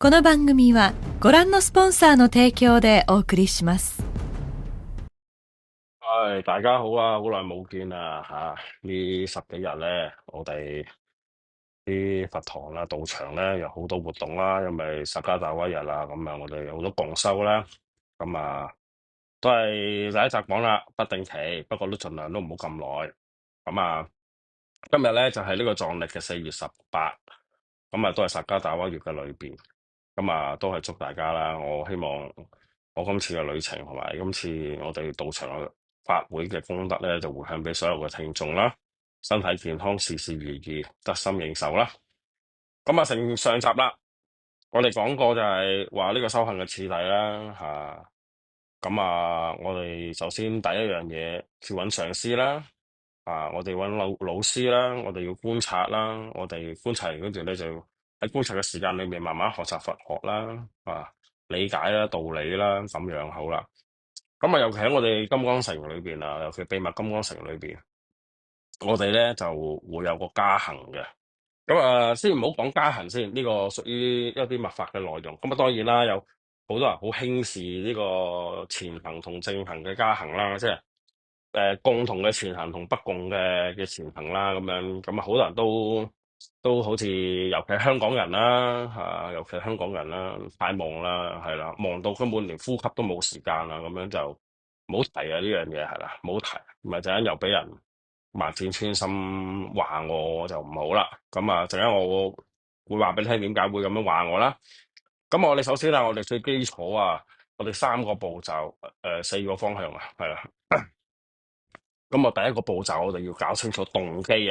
この番組はご覧のスポンサーの提供でお送りします。大家好啊，好耐冇見啦吓，呢十幾日咧，我哋啲佛堂啦、道場咧有好多活動啦，因為薩迦達威日啦，咁啊我哋有好多共修啦，咁啊都係第一集講啦，不定期，不過都盡量都唔好咁耐。咁啊今日咧就係呢個藏歷嘅4月18，咁啊都係薩迦達威月嘅裏邊，咁啊都係祝大家啦，我希望我今次嘅旅程同埋今次我哋道場嘅法會嘅功德咧，就回向俾所有嘅聽眾啦，身體健康，事事如意，得心應手啦。咁啊，成上集啦，我哋講過就係話呢個修行嘅次第啦，咁啊，我哋首先第一樣嘢要揾上師啦，我哋揾老師啦，我哋要觀察啦，我哋觀察完跟住咧就喺觀察嘅時間裏面慢慢學習佛學啦，理解啦、道理啦，咁樣好啦。咁啊，尤其喺我哋金剛城裏邊啊，尤其秘密金剛城裏邊，我哋咧就會有個加行嘅。咁啊，先唔好講加行先，呢個屬於一啲密法嘅內容。咁啊，當然啦，有好多人好輕視呢個前行同正行嘅加行啦，即係共同嘅前行同不共嘅前行啦，咁樣咁啊，好多人都好似，尤其係香港人啦，尤其係香港人啦，太忙啦，係啦，忙到根本連呼吸都冇時間啦，咁樣就唔好提啊呢樣嘢係啦，唔好提，唔係陣間又俾人萬箭穿心話我就唔好啦。咁啊，陣間我會話俾你聽點解會咁樣話我啦。咁我哋首先啦，我哋最基礎啊，我哋3個步驟，4個方向啊，係啦。咁啊，第一個步驟我哋要搞清楚動機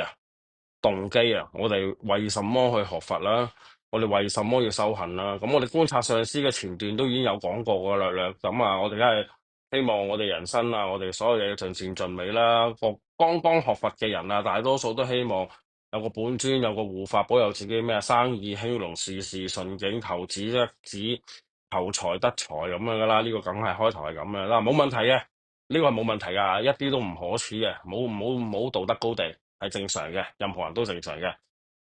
啊，我哋為什麼去學佛啦？我哋為什麼要修行啦？咁我哋觀察上師嘅前段都已經有講過噶啦，咁啊，我哋梗係希望我哋人生啊，我哋所有嘢盡善盡美啦。個剛學佛嘅人啊，大多數都希望有個本尊，有個護法保佑自己咩生意興隆，事事順境，求子得子，求財得財咁樣噶啦。呢個梗係開頭係咁嘅啦，冇問題嘅。呢個係冇問題噶，一啲都唔可恥嘅，冇道德高地，係正常嘅，任何人都正常嘅。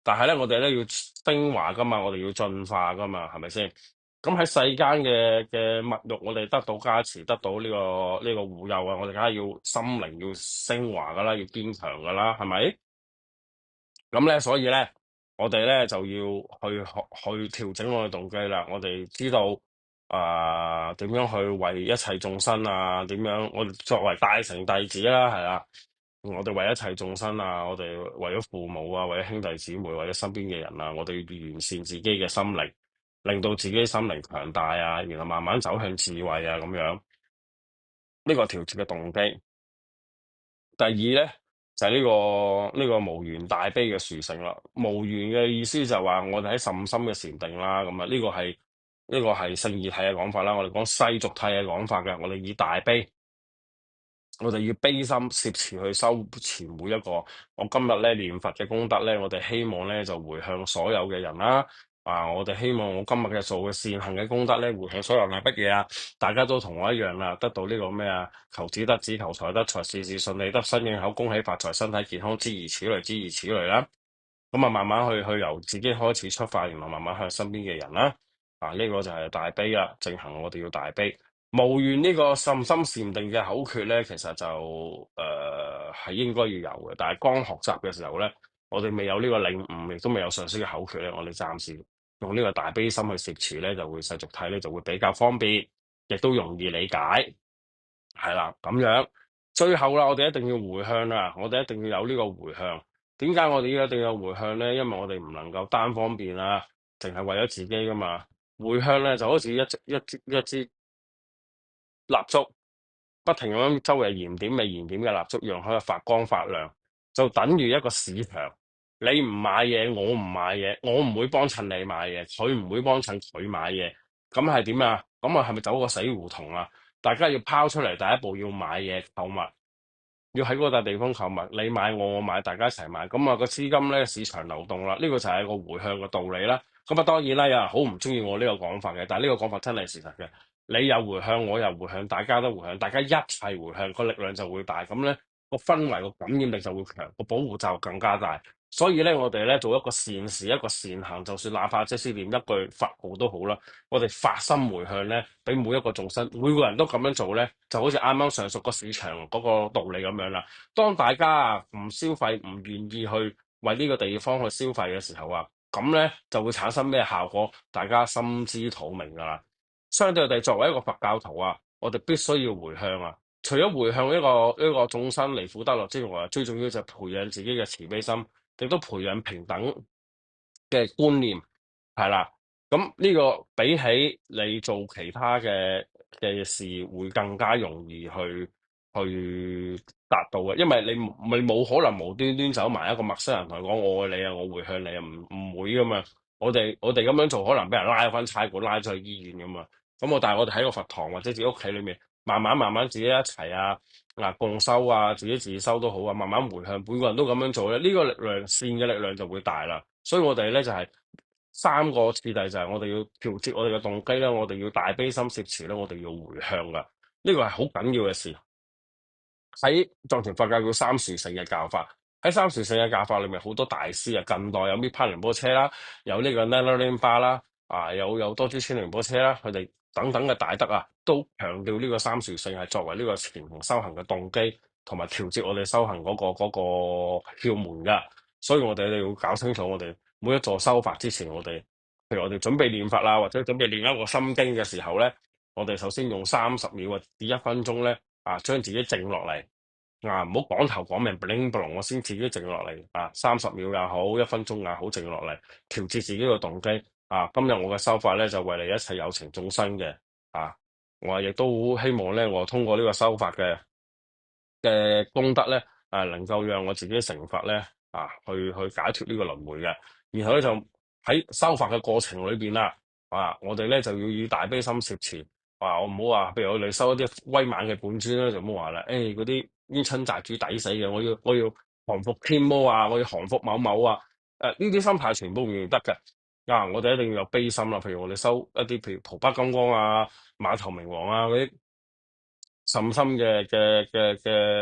但係咧，我哋咧要升華噶嘛，我哋要進化噶嘛，係咪先？咁喺世間嘅物欲，我哋得到加持，得到呢個護佑啊，我哋梗係要心靈要升華噶啦，要堅強噶啦，係咪？咁咧，所以咧，我哋咧就要去調整我嘅動機啦。我哋知道點樣去為一切眾生啊？點樣我哋作為大乘弟子啦，係啦，我哋為一切眾生啊，我哋為咗父母啊，為咗兄弟姊妹，為咗身邊嘅人啊，我哋要完善自己嘅心靈，令到自己心靈強大啊，然後慢慢走向智慧啊，咁樣呢個調節嘅動機。第二咧就係呢個無緣大悲嘅殊勝啦。無緣嘅意思就係話我哋喺甚深嘅禪定啦，咁啊呢個係聖義諦嘅講法啦。我哋講世俗諦嘅講法嘅，我哋以大悲，我哋要悲心攝持去修持每一個。我今日咧念佛嘅功德咧，我哋希望咧就回向所有嘅人啦。我哋希望我今日嘅做嘅善行嘅功德咧，回向所有人係乜嘢啊？大家都同我一樣啦，得到呢個咩啊？求子得子，求財得財，事事順利，得心應口，恭喜發財，身體健康，諸如此類，諸如此類啦。咁啊，慢慢去由自己開始出發，然後慢慢向身邊嘅人啦。呢個就係大悲啦。正行我哋要大悲。無緣呢個甚深禪定嘅口訣咧，其實就係應該要有嘅。但係剛學習嘅時候咧，我哋未有呢個領悟，亦都未有上師嘅口訣咧，我哋暫時用呢個大悲心去攝持咧，就會世俗諦咧就會比較方便，亦都容易理解。係啦，咁樣最後啦，我哋一定要回向啦，我哋一定要有呢個回向。點解我哋一定要有回向咧？因為我哋唔能夠單方面啦，淨係為咗自己噶嘛。回向咧就好似一支蠟燭，不停咁樣周圍燃點未燃點嘅蠟燭，讓佢發光發亮，就等於一個市場。你唔買嘢，我唔買嘢，我唔會幫襯你買嘢，佢唔會幫襯佢買嘢，咁係點啊？咁啊係咪走個死胡同啊？大家要拋出嚟，第一步要買嘢購物，要喺嗰笪地方購物，你買我買，大家一齊買，咁啊個資金咧市場流動啦，呢個就係個回向嘅道理啦。咁啊當然啦，有人好唔中意我呢個講法嘅，但係呢個講法真係事實嘅。你又回向，我又回向，大家都回向，大家一齊回向，個力量就會大，咁咧個氛圍個感染力就會強，個保護就更加大。所以咧，我哋咧做一個善事，一個善行，就算哪怕即使念一句佛號都好啦，我哋發心回向咧，俾每一個眾生，每個人都咁樣做咧，就好似啱啱上述個市場嗰個道理咁樣啦。當大家啊唔消費，唔願意去為呢個地方去消費嘅時候啊，咁咧就會產生咩效果？大家心知肚明噶啦。相對地，作為一個佛教徒啊，我哋必須要回向啊。除咗回向一個眾生離苦得樂之外，最重要就係培養自己嘅慈悲心，亦都培養平等嘅觀念，係啦。咁呢個比起你做其他嘅事，會更加容易去達到嘅，因為你冇可能無端端走埋一個陌生人同佢講我愛你啊，我回向你啊，唔會噶嘛。我哋咁樣做，可能俾人拉翻差館，拉咗去醫院噶嘛。但係我哋喺個佛堂或者自己屋企裏面，慢慢自己一齊共修啊，自己自修都好啊，慢慢回向，每個人都咁樣做咧，呢個力量善嘅力量就會大啦。所以我哋咧就係三個次第，就係我哋要調節我哋嘅動機啦，我哋要大悲心攝持咧，我哋要回向噶，呢個係好緊要嘅事。喺藏傳佛教叫三殊勝嘅教法，喺三殊勝嘅教法裏面，好多大師啊，近代有咩帕仁波切啦，有呢個 Nalang 巴啦，有多珠千仁波切啦，佢哋等等嘅大德啊，都強調呢個三殊勝係作為呢個前行修行嘅動機，同埋調節我哋修行嗰個竅門噶。所以我哋要搞清楚，我哋每一座修法之前，譬如我哋準備念佛啦，或者準備念一個心經嘅時候咧，我哋首先用30秒或者1分鐘咧。將自己靜落嚟，唔好講頭講命 bling bling，我先自己靜落嚟30秒也好，1分鐘也好，靜落嚟調節自己個動機今日我嘅修法咧就為嚟一切有情眾生嘅我亦都好希望咧，我通過呢個修法嘅功德咧能夠讓我自己成佛咧去解脫呢個輪迴嘅。然後咧就喺修法嘅過程裏邊啦我哋咧就要以大悲心攝持。我唔好話，譬如我哋收一啲威猛嘅本尊咧，就唔好話啦。嗰啲冤親債主抵死嘅，我要降服天魔啊，我要降服某某啊。呢啲心態全部唔得嘅。我哋一定要有悲心啦。譬如我哋收一啲，譬如普巴金剛啊、馬頭明王啊嗰啲甚深嘅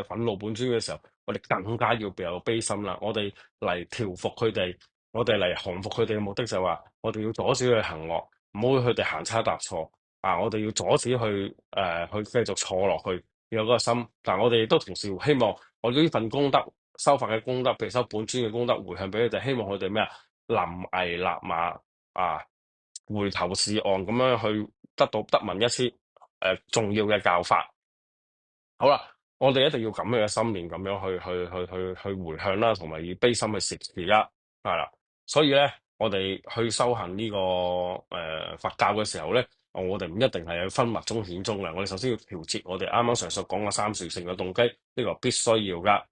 憤怒本尊嘅時候，我哋更加要有悲心啦。我哋嚟調服佢哋，我哋嚟降服佢哋嘅目的就係話，我哋要阻止佢行惡，唔好佢哋行差踏錯。我哋要阻止去繼續錯落去，要有嗰個心。但係我哋亦都同時希望我哋呢份功德、修法嘅功德，譬如修本尊嘅功德，回向俾佢哋，希望佢哋咩臨危立馬回頭是岸咁樣去得聞一次重要嘅教法。好啦，我哋一定要咁樣嘅心念，咁樣去回向啦，同埋以悲心去攝持啦，係啦。所以咧，我哋去修行呢個佛教嘅時候咧，我哋唔一定係去分密宗顯宗嘅，我哋首先要調節我哋啱啱上述講嘅三殊勝嘅動機，呢個必須要噶。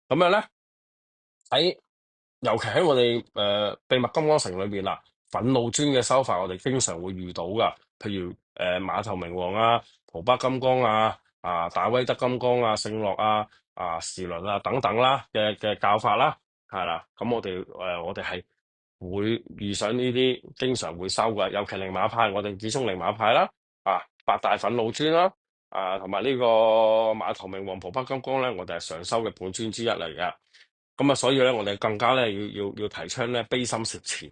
咁樣咧尤其喺我哋秘密金剛城裏邊啦，憤怒尊嘅修法，我哋經常會遇到噶，譬如馬頭明王啊、普巴金剛啊。大威德金剛啊、聖樂時輪等等啦嘅教法啦，係啦，咁我哋係會遇上呢啲經常會收嘅，尤其靈馬派，我哋指宗靈馬派啦，八大憤怒尊啦，同埋呢個馬頭明王、普巴金剛咧，我哋係常收嘅本尊之一嚟嘅。咁所以咧，我哋更加咧要提倡咧悲心攝持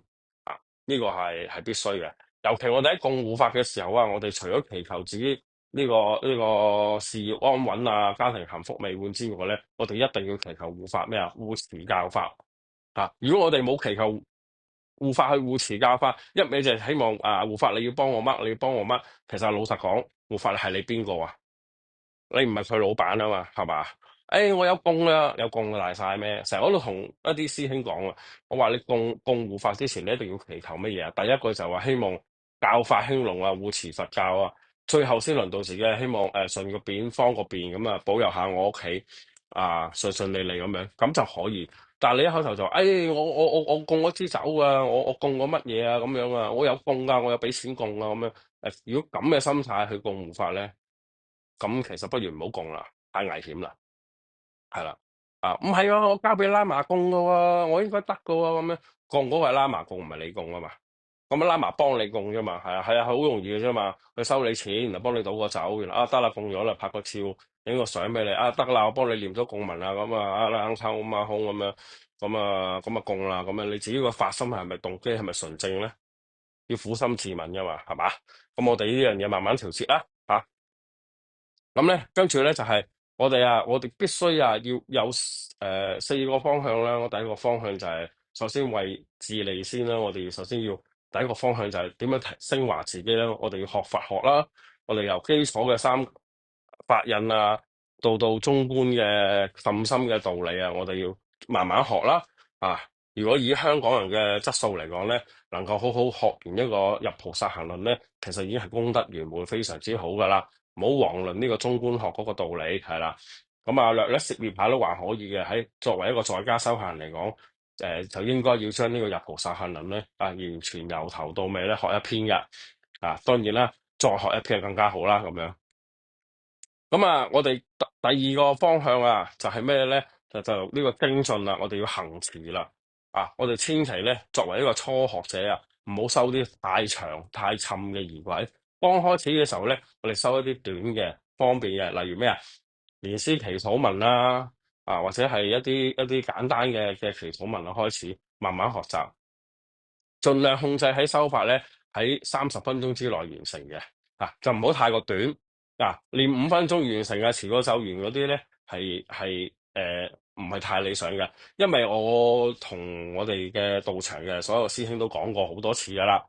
呢個係必須嘅。尤其我哋喺供護法嘅時候我哋除咗祈求自己呢個事業安穩家庭幸福美滿之外咧，我哋一定要祈求護法咩護持教法如果我哋冇祈求護法去護持教法，一味就係希望護法你要幫我乜，你要幫我乜，其實老實講，護法係你邊個啊？你唔係佢老闆啊嘛，係嘛？我有供啦，有供大晒咩？成日我都同一啲師兄講我話你供護法之前，你一定要祈求乜嘢啊？第一個就話希望教法興隆護持佛教最後先輪到自己，希望順個便方個便咁保佑下我屋企順順利利咁樣，咁就可以。但係你一開頭就我供咗支酒我供咗乜嘢咁樣我有供噶，我有俾錢供咁樣。如果咁嘅心態去供護法咧，咁其實不如唔好供啦，太危險啦，係啦，唔係我交俾拉麻供噶喎，我應該得噶喎，咁樣供嗰個係拉麻供，唔係你供啊嘛，咁樣拉埋幫你供啫嘛，係啊係啊，好容易嘅啫嘛，佢收你錢，然後幫你倒個酒，然後啊得啦供咗啦，拍個照，影個相俾你，啊得啦，我幫你念咗供文啦，咁啊啊冷抽咁啊空咁樣，咁啊供啦，咁樣你自己個發心係咪動機係咪純正咧？要苦心自問噶嘛，係嘛？咁我哋呢樣嘢慢慢調節啦，嚇。咁咧，跟住咧就係、我哋必須要有四個方向啦。我第一個方向就係首先為自利先啦。我哋首先要第一個方向就係點樣升華自己咧？我哋要學佛學啦。我哋由基礎嘅三法印啊，到中觀嘅甚深嘅道理啊，我哋要慢慢學啦。啊，如果以香港人嘅質素嚟講咧，能夠好好學完一個入菩薩行論咧，其實已經係功德圓滿，非常之好噶啦。唔好遑論呢個中觀學嗰個道理係啦，咁啊略略涉獵下都還可以嘅。喺作為一個在家修行人嚟講，就應該要將呢個入菩薩行論咧完全由頭到尾咧學一篇嘅。當然啦，再學一篇更加好啦咁樣。咁啊，我哋第二個方向啊，就係咩咧？就呢個精進啦，我哋要行持啦。我哋千祈咧，作為一個初學者啊，唔好收啲太長太沉嘅儀軌。剛開始嘅時候咧，我哋收一啲短嘅、方便嘅，例如咩啊，連詩祈禱文啦，或者係一啲簡單嘅祈禱文啊，開始慢慢學習。盡量控制喺修法咧，喺30分鐘之內完成嘅，就唔好太過短。練5分鐘完成嘅，遲過走完嗰啲咧，係唔係太理想嘅。因為我同我哋嘅道場嘅所有師兄都講過好多次噶啦。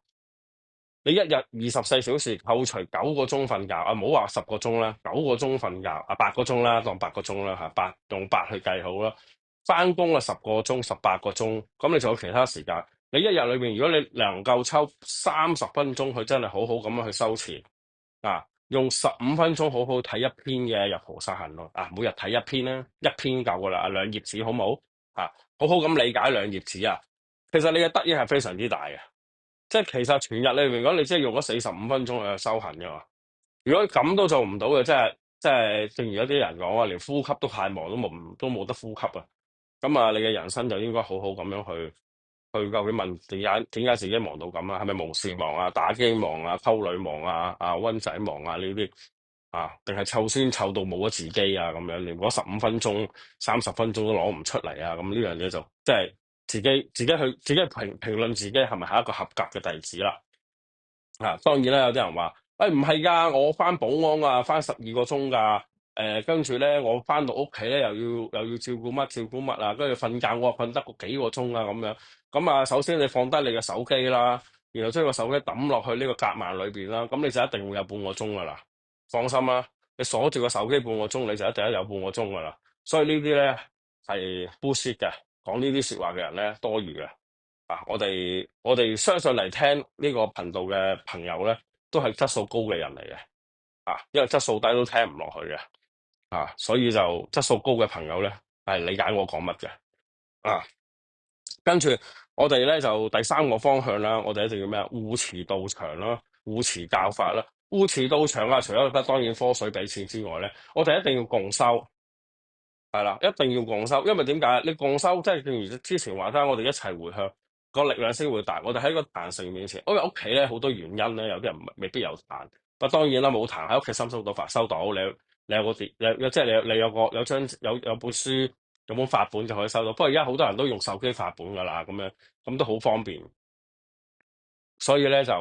你一日24小時扣除9個鐘瞓覺，唔好話10個鐘啦，9個鐘瞓覺8個鐘啦，當8個鐘啦嚇，用8去計好啦。翻工啊10個鐘、18個鐘，咁你仲有其他時間。你一日裏邊，如果你能夠抽30分鐘去真係好好咁樣去修持用15分鐘好好睇一篇嘅入菩薩行論每日睇一篇啦，一篇夠噶啦，2頁紙好冇好好咁理解2頁紙啊。其實你嘅得益係非常之大嘅。即係其實全日裏面，如果你真係用咗45分鐘去修行嘅嘛，如果咁都做唔到嘅，即係正如一啲人講話，連呼吸都太忙，都冇得呼吸啊。咁啊，你嘅人生就應該好好咁樣去究竟問點解自己忙到咁啊？係咪無事忙啊、打機忙啊、溝女忙啊、溫仔忙啊呢啲定係湊孫湊到冇咗自己啊咁樣，連嗰15分鐘、30分鐘都攞唔出嚟啊？咁呢樣嘢就即係自己評論自己係咪係一個合格嘅弟子啦。當然啦，有啲人話，唔係㗎，我翻保安啊，翻12個鐘㗎。跟住咧，我翻到屋企咧，又要照顧乜照顧乜啊，跟住瞓覺我瞓得個幾個鐘啊咁樣。咁首先你放低你嘅手機啦，然後將個手機抌落去呢個夾萬裏邊啦，咁你就一定會有半個鐘㗎啦。放心啦，你鎖住個手機半個鐘，你就一定有半個鐘㗎啦。所以呢啲咧係 bullshit 嘅，講呢啲説話嘅人咧多餘嘅。我哋相信嚟聽呢個頻道嘅朋友咧，都係質素高嘅人嚟嘅，因為質素低都聽唔落去嘅，所以就質素高嘅朋友咧係理解我講乜嘅，跟住我哋咧就第三個方向啦，我哋一定要咩啊？護持道場啦，護持教法啦，護持道場除咗得當然科水俾錢之外咧，我哋一定要共修。係啦，一定要共修，因為點解？你共修即係正如之前話齋，我哋一齊回向，個力量先會大。我哋喺個壇城面前，因為屋企咧好多原因咧，有啲人未必有壇。不過當然啦，冇壇喺屋企收到法收到，你有個碟，即係你有個有張有本書，有本法本就可以收到。不過而家好多人都用手機法本噶啦，咁樣咁都好方便。所以咧就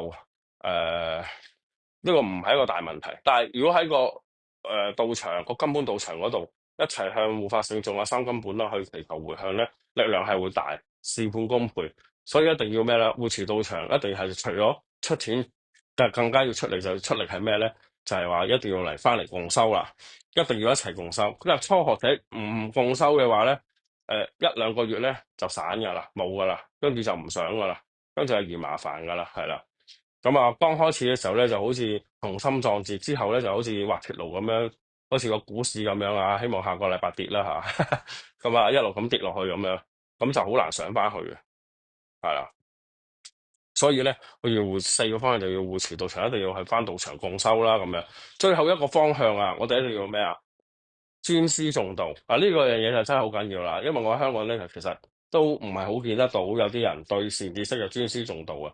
呢個唔係一個大問題。但係如果喺個道場個根本道場嗰度，一齊向護法聖眾三根本啦去祈求回向咧，力量係會大，事半功倍。所以一定要咩咧？護持道場一定係除咗出錢，更加要出力，就出力係咩咧？就係話一定要翻嚟共修啦，一定要一齊共修。因為初學者唔共修嘅話咧，1-2個月咧就散噶啦，冇噶啦，跟住就唔想噶啦，跟住係嫌麻煩噶啦，係啦。咁剛開始嘅時候咧，就好似雄心壯志，之後咧就好似滑鐵盧咁樣，好似個股市咁樣希望下個禮拜跌啦嚇，咁一路咁跌落去咁樣，咁就好難上翻去嘅，係啦。所以咧，我要4個方向，就要護持道場，一定要去翻道場共修啦咁樣。最後一個方向我哋一定要咩啊？尊師重道呢個樣嘢就真係好緊要啦，因為我喺香港咧，其實都唔係好見得到有啲人對善知識嘅尊師重道啊。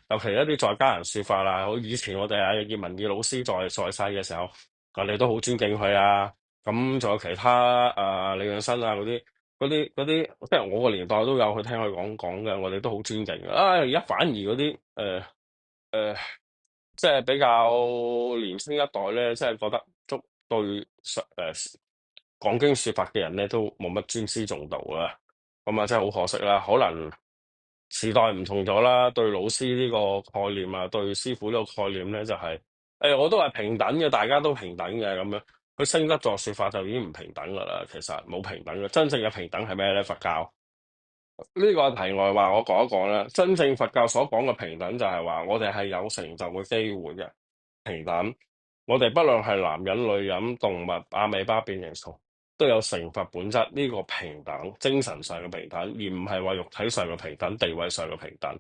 尤其一啲在家人說法啦，好以前我哋葉文義老師在世嘅時候，我哋都好尊敬佢啊。咁仲有其他李永新啊嗰啲，即係我個年代都有去聽佢講嘅，我哋都好尊敬嘅。而家反而嗰啲誒，即係比較年輕一代咧，即係覺得對講經說法嘅人咧都冇乜尊師重道啊。咁啊真係好可惜啦。可能時代唔同咗啦，對老師呢個概念啊，對師傅呢個概念咧就係、我都係平等嘅，大家都平等嘅咁樣。佢升得作說法就已經唔平等噶啦，其實冇平等嘅。真正嘅平等係咩咧？佛教呢個題外話，我講一講啦。真正佛教所講嘅平等就係話，我哋係有成就嘅機會嘅平等。我哋不論係男人、女人、動物、阿米巴變形蟲，都有成佛本質呢個平等，精神上嘅平等，而唔係話肉體上嘅平等、地位上嘅平等。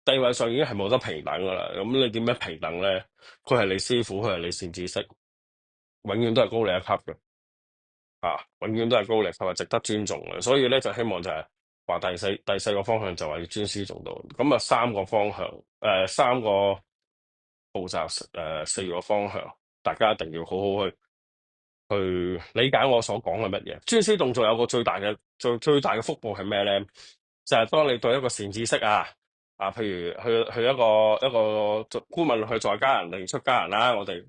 地位上已經係冇得平等噶啦，咁你點樣平等咧？佢係你師傅，佢係你善知識，永遠都係高你一級嘅。永遠都係高力，係咪值得尊重嘅？所以咧就希望就係話第四個方向就話要尊師重道。咁啊三個方向，三個步驟，四個方向，大家一定要好好去理解我所講嘅乜嘢。尊師重道有個最大嘅福報係咩咧？就係當你對一個善知識譬如去一個顧問去在家人定出家人啦，我哋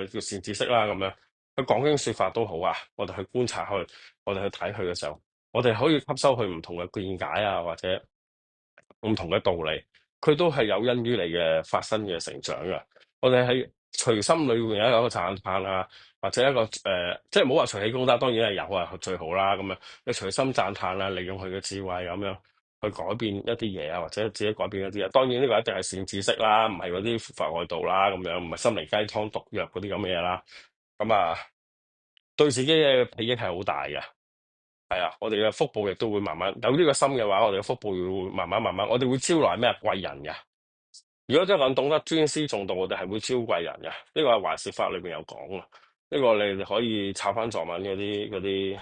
叫善知識啦咁樣。佢講經說法都好啊，我哋去觀察佢，我哋去睇佢嘅時候，我哋可以吸收佢唔同嘅見解啊，或者唔同嘅道理，佢都係有因於你嘅發生嘅成長噶。我哋喺隨心裏面有一個讚歎啊，或者一個即係唔好話隨喜功德，當然係有啊，最好啦咁樣。你隨心讚歎啊，利用佢嘅智慧咁樣去改變一啲嘢啊，或者自己改變一啲嘢。當然呢個一定係善知識啦，唔係嗰啲佛法外道啦，咁樣唔係心靈雞湯毒藥嗰啲咁嘅嘢啦。咁對自己嘅裨益係好大嘅。係啊，我哋嘅福報亦都會慢慢有呢個心嘅話，我哋嘅福報會慢慢，我哋會招來咩貴人嘅。如果真係懂得尊師重道，我哋係會招貴人嘅。呢個係華氏法裏邊有講啊。呢個你哋可以抄翻藏文嗰啲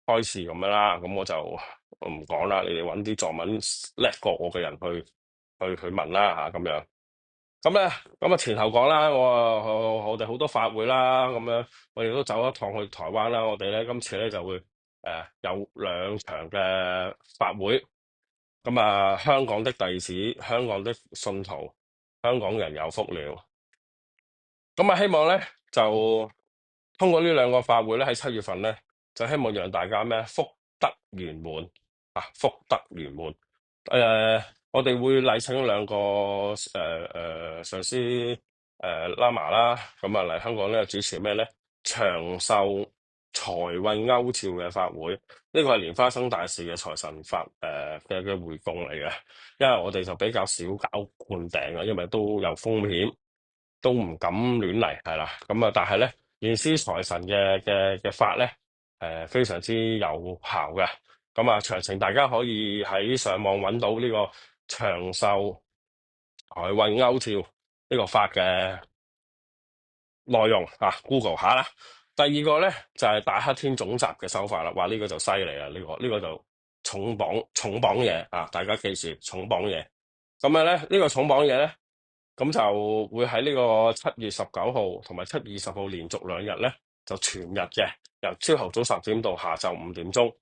開示咁樣啦。咁我唔講啦，你哋揾啲藏文叻過我嘅人去問啦咁樣。咁咧，前後講啦，我哋好多法會啦，咁樣我哋都走一趟去台灣啦。我哋咧今次咧就會有兩場嘅法會。香港的弟子、香港的信徒、香港人有福了。希望咧就通過呢兩個法會咧，喺7月份咧就希望讓大家咩福德圓滿福德圓滿。我哋會禮請兩個上師喇嘛啦，嚟香港咧主持咩咧長壽財運歐召嘅法會。呢個係蓮花生大士嘅財神法嘅回供嚟嘅。因為我哋就比較少搞灌頂啊，因為都有風險，都唔敢亂嚟，係啦。但係咧現施財神嘅法咧非常之有效嘅。詳情大家可以喺上網揾到呢個長壽財運歐召呢個法嘅內容Google 下啦。第二個咧就係大黑天總集嘅手法啦。哇，呢個就犀利啦，呢個就重磅嘢大家記住重磅嘢。呢個重磅嘢咧，咁就會喺呢個7月19號同埋7月20號連續2日咧，就全日嘅，由朝頭早10點到下晝5點鐘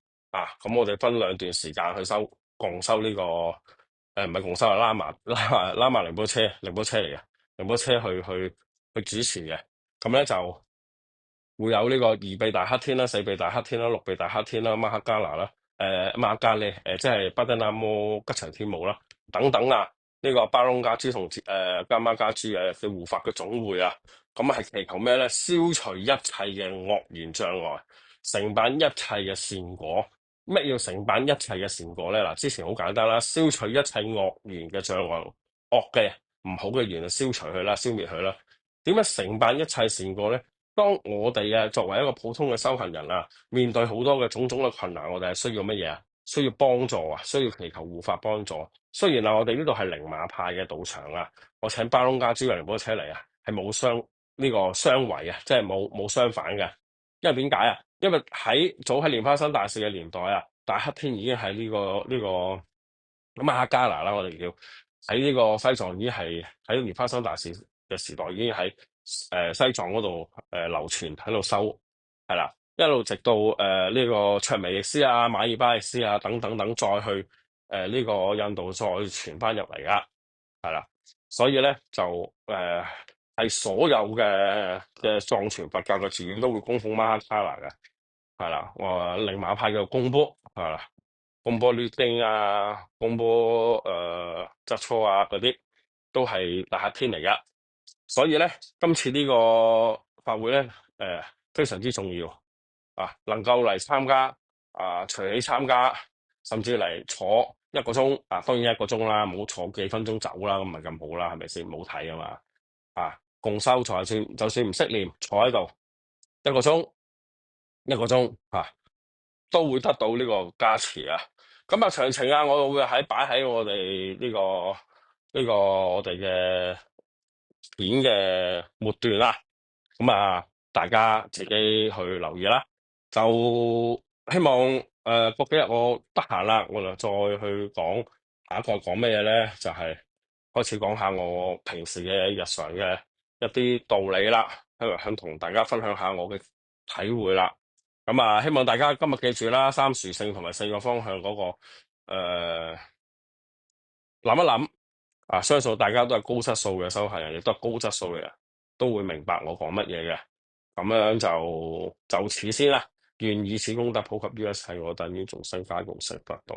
咁我哋分2段時間去共修呢個唔係共修，係喇嘛仁波切嚟嘅，仁波切去主持嘅。咧就會有呢個2臂大黑天啦、4臂大黑天啦、6臂大黑天啦、馬克加拿啦、馬加利即係巴德納摩吉祥天母啦等等呢個巴隆加珠同加瑪加珠嘅護法嘅總會係祈求咩咧？消除一切嘅惡緣障礙，成辦一切嘅善果。咩叫成辦一切嘅善果咧？之前好簡單啦，消除一切惡緣嘅障礙，惡嘅唔好嘅緣就消除佢啦，消滅佢啦。點樣成辦一切善果咧？當我哋作為一個普通嘅修行人面對好多嘅種種嘅困難，我哋係需要乜嘢？需要幫助需要祈求護法幫助。雖然我哋呢度係靈馬派嘅道場我請巴隆加珠嘅仁波切嚟係冇相違即係冇相反嘅。因為點解因為早喺蓮花生大士嘅年代大黑天已經喺呢個馬哈加拿啦，我哋叫喺呢個西藏已經係喺蓮花生大師嘅時代已經喺西藏嗰度流傳喺度修，係啦，一路直到呢個卓彌易斯啊、馬爾巴易斯啊等等等，再去呢個印度再傳翻入嚟噶，係啦，所以咧就係所有嘅藏傳佛教嘅寺院都會供奉瑪哈卡拉嘅，係啦，我寧瑪派嘅公波係啦。貢波律丁啊、貢波則錯啊嗰啲都係大客天嚟噶，所以咧今次呢個法會咧非常之重要啊，能夠嚟參加啊，隨喜參加，甚至嚟坐一個鐘啊，當然一個鐘啦，唔好坐幾分鐘走啦，咁咪咁好啦，係咪先？唔好睇啊嘛，啊共修坐就算唔識念，坐喺度一個鐘啊。都會得到呢個加持啊！咁啊，詳情啊，我會擺喺我哋我哋嘅片嘅末段啦。咁啊，大家自己去留意啦。就希望過幾日我得閒啦，我就再去講下一個講咩嘢咧，就係開始講下我平時嘅日常嘅一啲道理啦，想同大家分享下我嘅體會啦。咁啊，希望大家今日記住啦，三殊勝同埋四個方向嗰個諗一諗啊，相信大家都係高質素嘅修行人，亦都係高質素嘅人，都會明白我講乜嘢嘅。咁樣就此先啦，願以此功德普及於一切，我等於眾生皆共成佛道。